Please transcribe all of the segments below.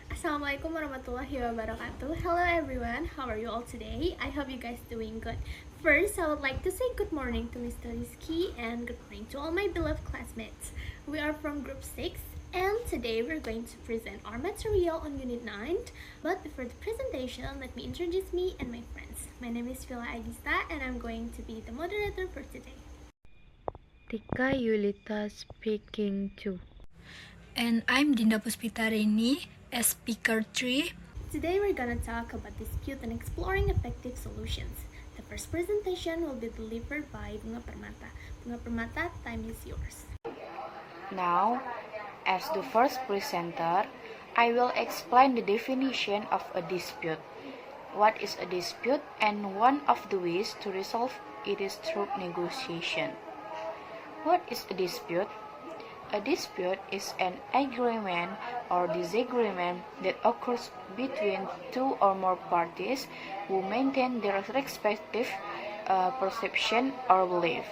Assalamualaikum warahmatullahi wabarakatuh. Hello everyone, how are you all today? I hope you guys doing good. First, I would like to say good morning to Mr. Rizky and good morning to all my beloved classmates. We are from group 6 and today we're going to present our material on unit 9. But before the presentation, let me introduce me and my friends. My name is Vila Agista and I'm going to be the moderator for today. Tika Yulita speaking too. And I'm Dinda Puspitarini as speaker 3. Today we're gonna talk about dispute and exploring effective solutions. The first presentation will be delivered by Bunga Permata. Bunga Permata, time is yours. Now, as the first presenter, I will explain the definition of a dispute. What is a dispute, and one of the ways to resolve it is through negotiation. What is a dispute? A dispute is an agreement or disagreement that occurs between two or more parties who maintain their respective perception or belief.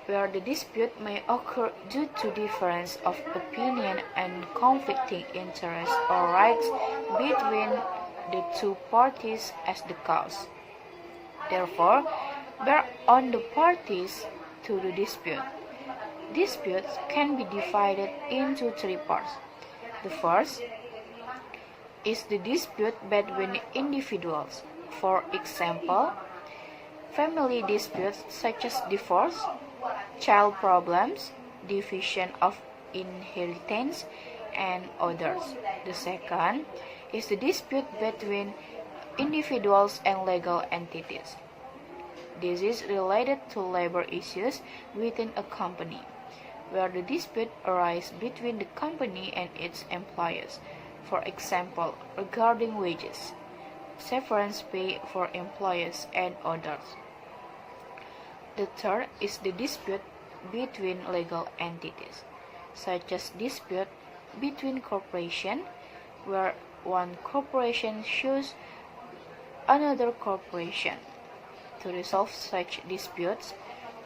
Where the dispute may occur due to difference of opinion and conflicting interests or rights between the two parties as the cause. Therefore, bear on the parties to the dispute. Disputes can be divided into three parts. The first is the dispute between individuals. For example, family disputes such as divorce, child problems, division of inheritance, and others. The second is the dispute between individuals and legal entities. This is related to labor issues within a company, where the dispute arises between the company and its employees. For example, regarding wages, severance pay for employees, and others. The third is the dispute between legal entities, such as dispute between corporations, where one corporation sues another corporation. To resolve such disputes,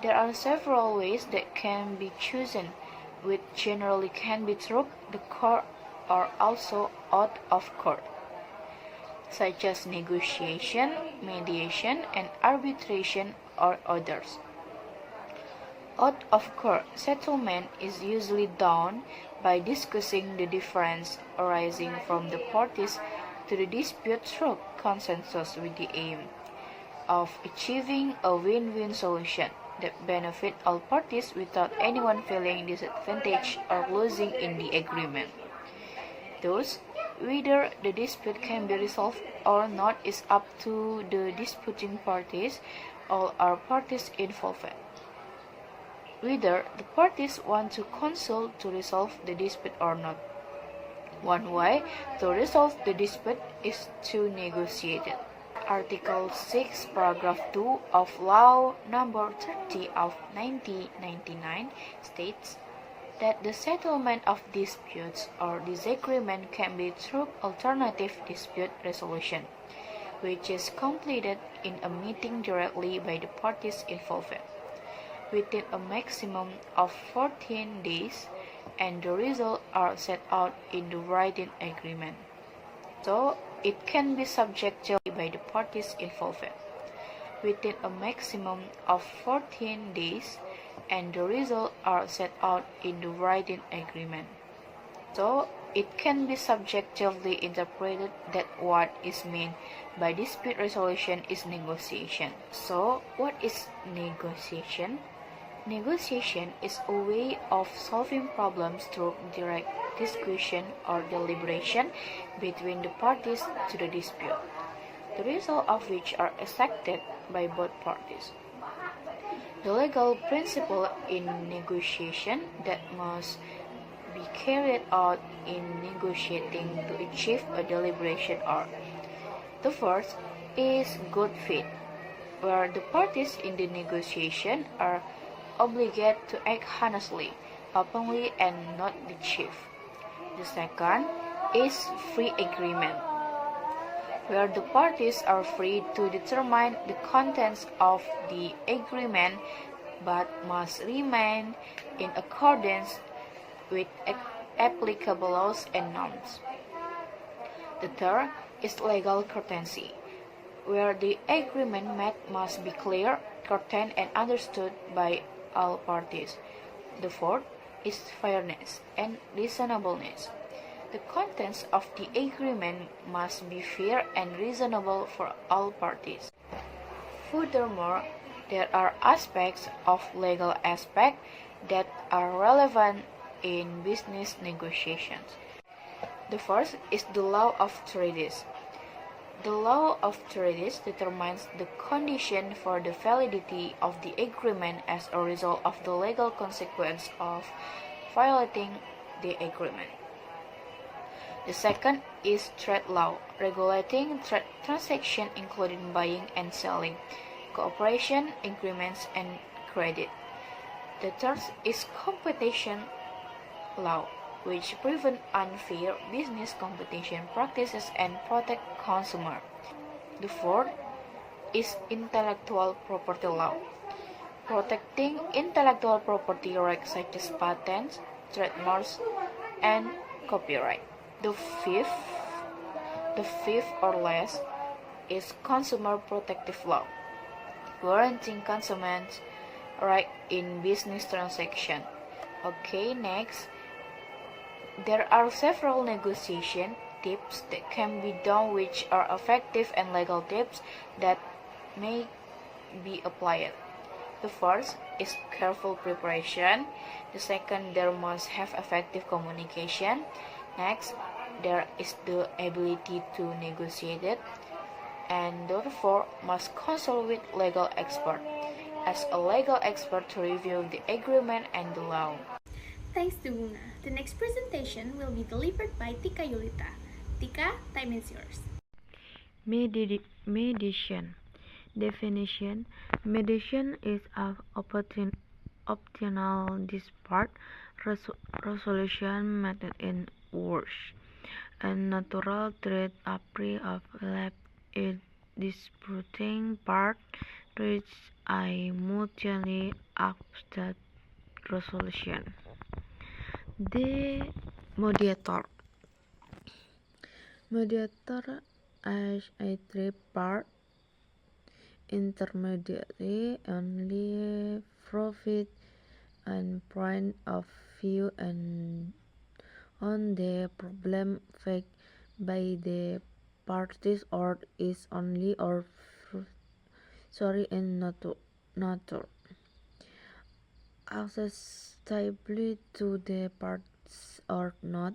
there are several ways that can be chosen, which generally can be through the court or also out of court, such as negotiation, mediation, and arbitration or others. Out of court settlement is usually done by discussing the difference arising from the parties to the dispute through consensus with the aim of achieving a win-win solution that benefit all parties without anyone feeling disadvantaged or losing in the agreement. Thus, whether the dispute can be resolved or not is up to the disputing parties. All are parties involved. Whether the parties want to consult to resolve the dispute or not. One way to resolve the dispute is to negotiate it. Article 6, Paragraph 2 of Law Number 30 of 1999 states that the settlement of disputes or disagreement can be through alternative dispute resolution, which is completed in a meeting directly by the parties involved, within a maximum of 14 days, and the results are set out in the written agreement. So, it can be subjected by the parties involved, within a maximum of 14 days, and the results are set out in the written agreement. So, it can be subjectively interpreted that what is meant by dispute resolution is negotiation. So, what is negotiation? Negotiation is a way of solving problems through direct discussion or deliberation between the parties to the dispute, the result of which are accepted by both parties. The legal principle in negotiation that must be carried out in negotiating to achieve a deliberation are: the first is good faith, where the parties in the negotiation are obligated to act honestly, openly, and not deceive. The second is free agreement, where the parties are free to determine the contents of the agreement but must remain in accordance with applicable laws and norms. The third is legal courtesy, where the agreement made must be clear, certain, and understood by all parties. The fourth is fairness and reasonableness. The contents of the agreement must be fair and reasonable for all parties. Furthermore, there are aspects of legal aspect that are relevant in business negotiations. The first is the law of treaties. The law of treaties determines the condition for the validity of the agreement as a result of the legal consequence of violating the agreement. The second is trade law, regulating trade transactions including buying and selling, cooperation agreements, and credit. The third is competition law, which prevent unfair business competition practices and protect consumer. The fourth is intellectual property law, protecting intellectual property rights such as patents, trademarks, and copyright. The fifth or last is consumer protective law, guaranteeing consumers' right in business transaction. Okay, next. There are several negotiation tips that can be done which are effective and legal tips that may be applied. The first is careful preparation. The second, there must have effective communication. Next, there is the ability to negotiate it. And the fourth, must consult with legal expert. As a legal expert to review the agreement and the law. Thanks to Bunga. The next presentation will be delivered by Tika Yulita. Tika, time is yours. Mediation. Definition. Mediation is an optional dispute resolution method in which a natural threat appears of left a disputing part reach a mutually accepted resolution. The mediator. Mediator as a three-part intermediary only profit and point of view and on the problem faced by the parties or is only or in nature accessible to the parties or not.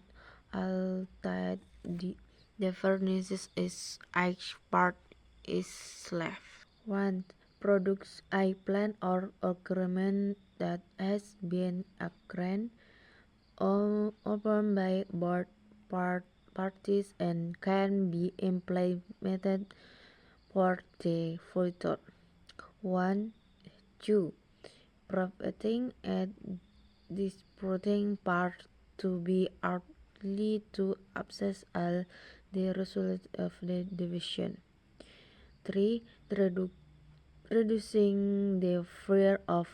Although the definition is each part is left. 1. Products a plan or agreement that has been agreed upon by both parties and can be implemented for the future. 1. 2. Providing a disputing part to be orderly to access all the results of the division. 3. Reducing the fear of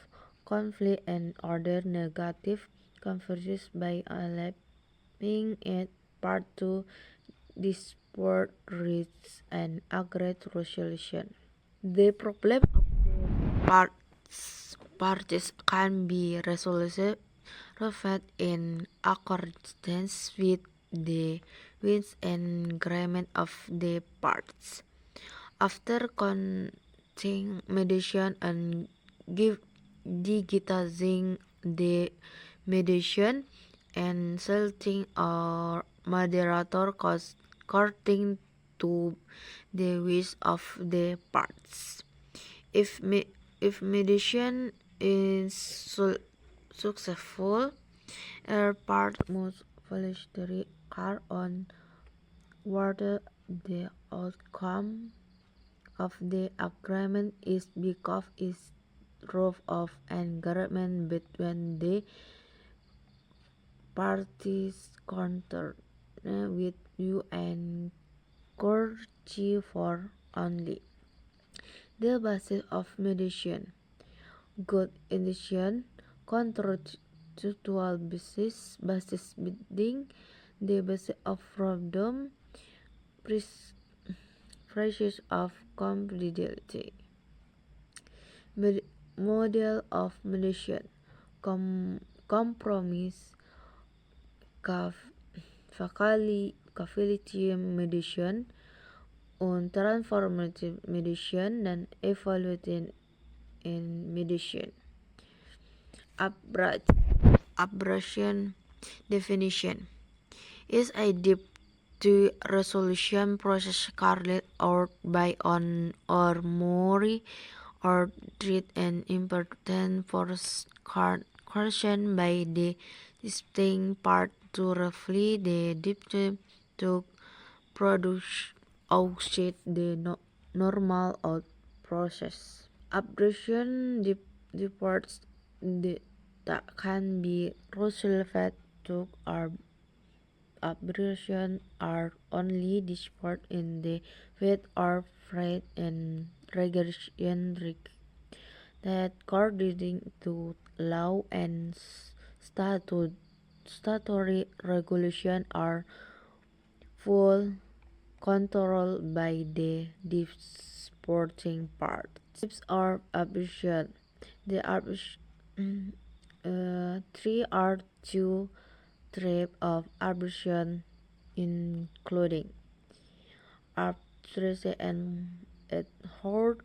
conflict and other negative consequences by allowing a part to dispute reach an agreed resolution. The problem of the parties can be resolved in accordance with the wishes and agreement of the parties. After conducting mediation and digitizing the mediation and selecting a moderator according to the wish of the parties. If mediation is successful, a part must voluntarily carry on whether the outcome of the agreement is because it's proof of agreement between the parties concerned with you and courtesy for only. The basis of mediation. Good intention, contractual basis being the basis of problem Precious of confidentiality. Model of mediation. Compromise. Facility mediation. Transformative mediation dan evaluating in mediation. Abrasion definition is a deep to resolution process carried out by one or more or treat an important question by the distinct part to reflect the depth to produce outside the normal out process. Abrasion departs that can be resolved to abrasion are only disport in the with or freight and regression that according to law and statutory regulation are full control by the disporting part. Tips of abrasion. The three are two types of abrasion including arthritis and horse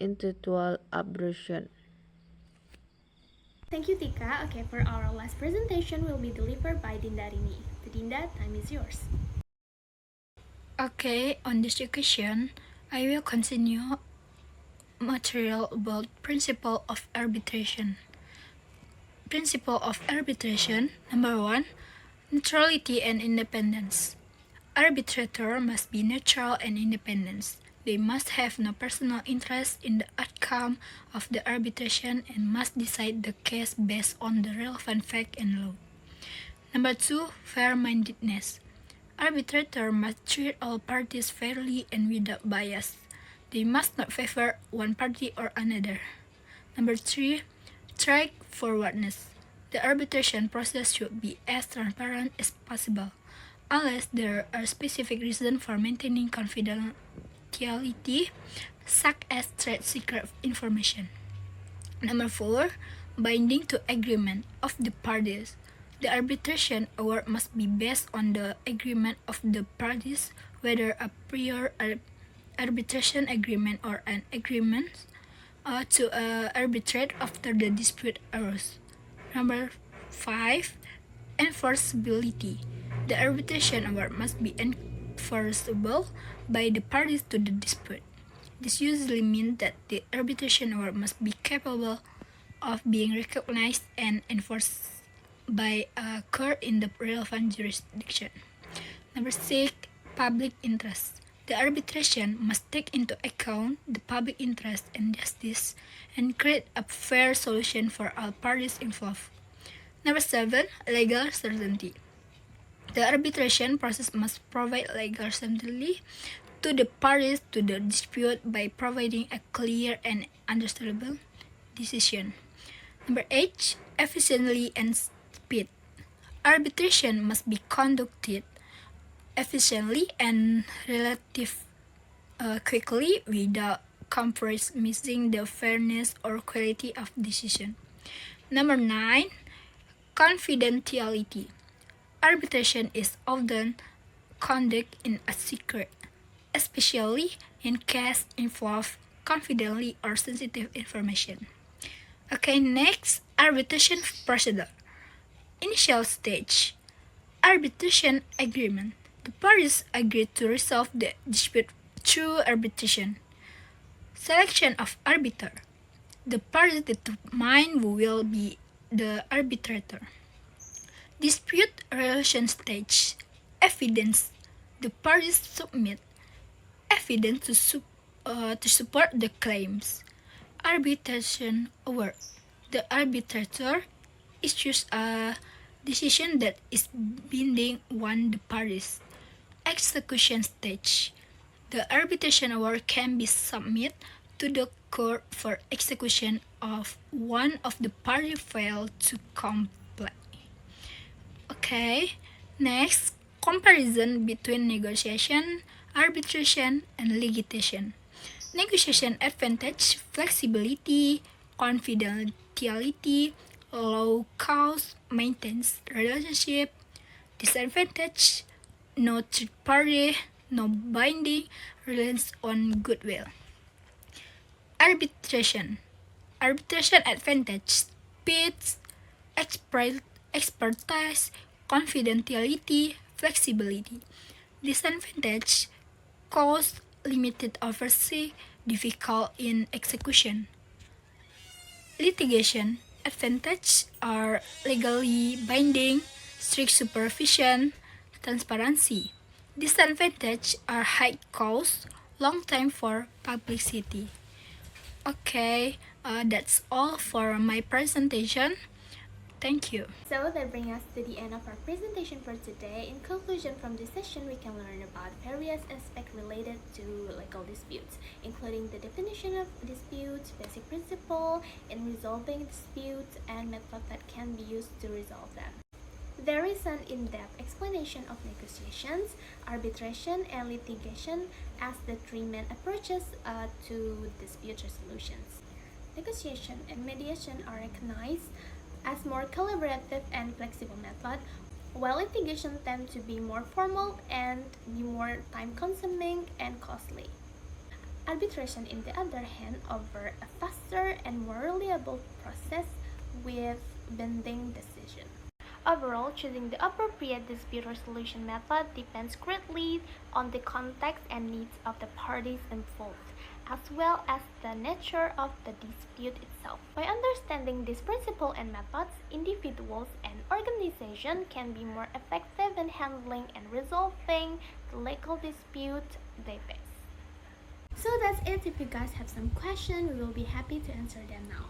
intellectual abrasion. Thank you, Tika. Okay, for our last presentation will be delivered by Dinda Rini. Dinda, time is yours. Okay, on this occasion, I will continue material about principle of arbitration. Principle of arbitration, number 1, neutrality and independence. Arbitrator must be neutral and independent. They must have no personal interest in the outcome of the arbitration and must decide the case based on the relevant fact and law. Number 2, fair-mindedness. Arbitrator must treat all parties fairly and without bias. They must not favor one party or another. Number 3, straightforwardness. The arbitration process should be as transparent as possible, unless there are specific reasons for maintaining confidentiality, such as trade secret information. Number 4, binding to agreement of the parties. The arbitration award must be based on the agreement of the parties, whether a prior arbitration agreement or an agreement to arbitrate after the dispute arose. Number 5, enforceability. The arbitration award must be enforceable by the parties to the dispute. This usually means that the arbitration award must be capable of being recognized and enforced by a court in the relevant jurisdiction. Number 6, public interest. The arbitration must take into account the public interest and justice and create a fair solution for all parties involved. Number 7, legal certainty. The arbitration process must provide legal certainty to the parties to the dispute by providing a clear and understandable decision. Number 8, efficiently and speed. Arbitration must be conducted efficiently and relatively quickly without compromising the fairness or quality of decision. Number 9, confidentiality. Arbitration is often conducted in a secret, especially in cases involve confidential or sensitive information. Okay, next, arbitration procedure. Initial stage, arbitration agreement. The parties agree to resolve the dispute through arbitration. Selection of arbiter. The parties determine who will be the arbitrator. Dispute resolution stage, evidence. The parties submit evidence to support the claims. Arbitration award. The arbitrator issues a decision that is binding on the parties. Execution stage. The arbitration award can be submitted to the court for execution of one of the party failed to comply. Okay, next, Comparison between negotiation, arbitration, and litigation. Negotiation advantage, flexibility, confidentiality, low cost, maintains relationship. Disadvantage, no third party, no binding, reliance on goodwill. Arbitration. Arbitration advantage, speed, expertise, confidentiality, flexibility. Disadvantage, cost, limited oversight, difficult in execution. Litigation advantage are legally binding, strict supervision, transparency. Disadvantage are high cost, long time for publicity. Okay, that's all for my presentation. Thank you. So that brings us to the end of our presentation for today. In conclusion, from this session, we can learn about various aspects related to legal disputes, including the definition of disputes, basic principle in resolving disputes, and method that can be used to resolve them. There is an in-depth explanation of negotiations, arbitration, and litigation as the three main approaches to dispute resolutions. Negotiation and mediation are recognized as more collaborative and flexible method, while litigation tend to be more formal and be more time-consuming and costly. Arbitration, in the other hand, offers a faster and more reliable process with binding decision. Overall, choosing the appropriate dispute resolution method depends greatly on the context and needs of the parties involved, as well as the nature of the dispute itself. By understanding this principle and methods, individuals and organizations can be more effective in handling and resolving the legal dispute they face. So that's it. If you guys have some questions, we will be happy to answer them now.